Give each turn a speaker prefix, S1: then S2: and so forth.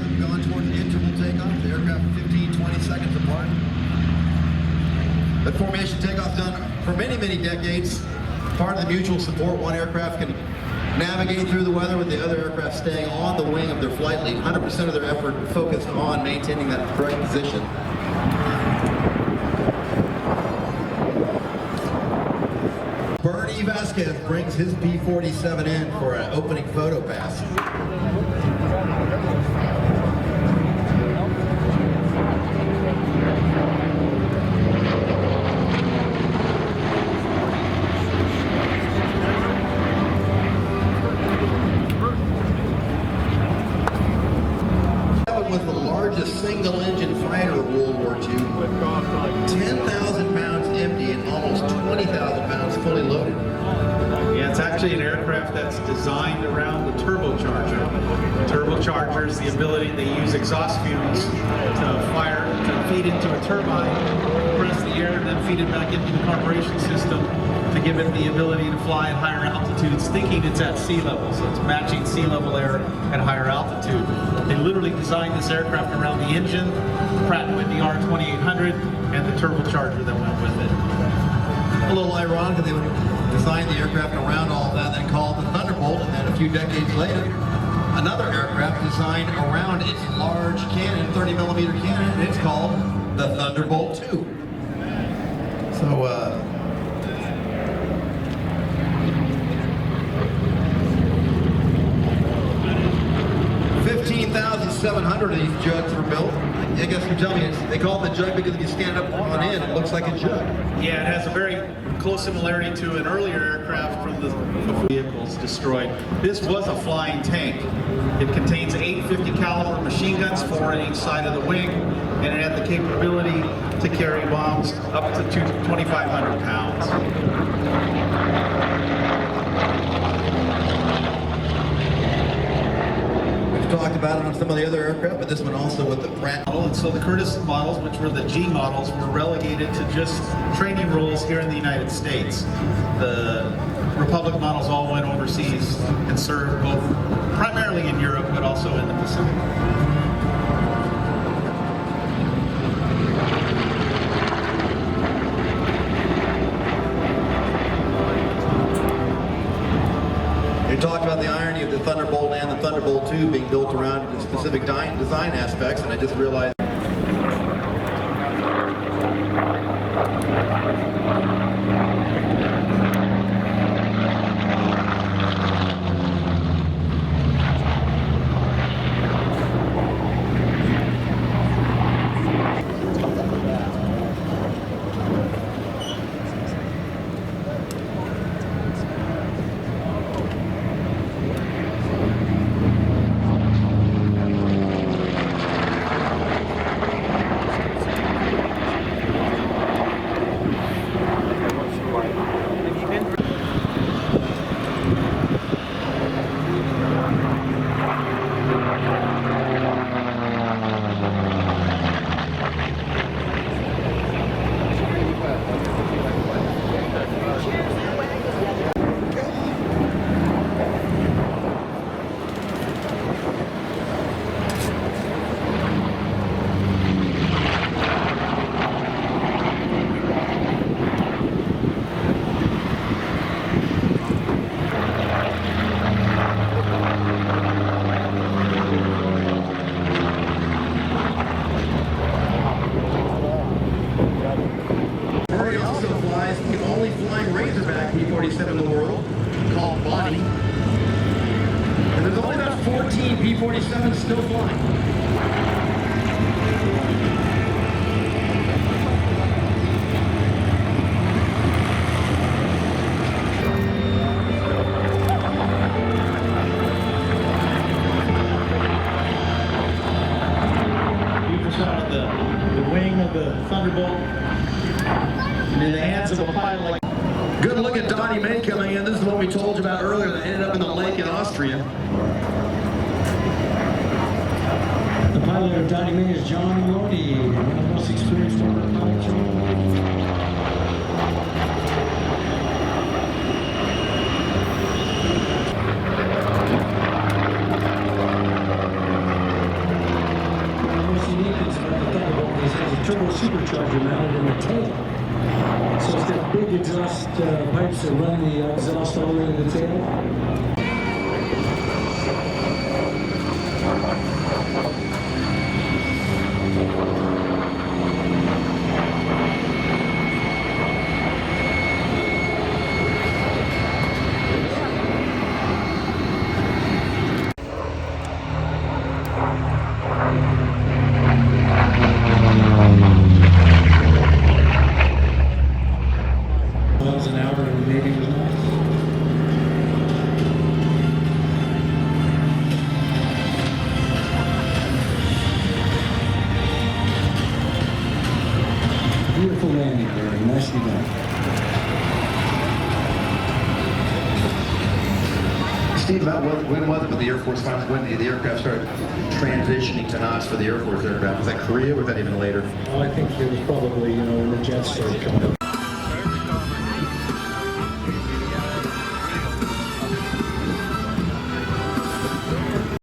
S1: have gone towards interval takeoff. The aircraft 15-20 seconds apart. But formation takeoff done for many, many decades. Part of the mutual support. One aircraft can navigate through the weather with the other aircraft staying on the wing of their flight lead. 100% of their effort focused on maintaining that correct position. Vasquez brings his P-47 in for an opening photo pass. That was the largest single-engine fighter of World War II. 10,000 pounds empty and almost 20,000 pounds fully loaded.
S2: Yeah, it's actually an aircraft that's designed around the turbocharger. The turbocharger is the ability, they use exhaust fumes to feed into a turbine, compress the air, and then feed it back into the carburation system to give it the ability to fly at higher altitudes, thinking it's at sea level. So it's matching sea level air at higher altitude. They literally designed this aircraft around the engine, Pratt & Whitney R2800, and the turbocharger that went with it.
S1: A little ironic that they would design the aircraft around all of that, then called the Thunderbolt, and then a few decades later, another aircraft designed around its large cannon, 30mm cannon, and it's called the Thunderbolt II. So, 15,700 of these jugs were built. I guess you tell me, they call it the jug because if you stand up on end, it looks like a jug.
S2: Yeah, it has a very close similarity to an earlier aircraft from the vehicles destroyed. This was a flying tank. It contains 850 caliber machine guns, 4 on each side of the wing, and it had the capability to carry bombs up to 2,500 pounds.
S1: Talked about it on some of the other aircraft, but this one also with the Pratt.
S2: And so the Curtiss models, which were the G models, were relegated to just training roles here in the United States. The Republic models all went overseas and served both primarily in Europe, but also in the Pacific.
S1: You talked about the irony of the Thunderbolt and the Thunderbolt II being built around the specific design aspects, and I just realized P-47 in the world, called Bonnie. And there's only about 14 P-47s still flying.
S2: The wing of the Thunderbolt in the hands of a pilot.
S1: Good look at Donnie May coming in. This is what we told you about earlier that ended up in the lake in Austria.
S3: The pilot of Donnie May is John Loney, one of the most experienced pilots. supercharger mounted in the tail. So it's got big exhaust pipes that run the exhaust all the way to the tail. Miles an hour and maybe it was nice. Beautiful landing, very nicely done.
S1: Steve, about when was it when the Air Force finally, when the aircraft started transitioning to NOS for the Air Force aircraft? Was that Korea or was that even later?
S3: Well, I think it was probably, when the jets started coming up.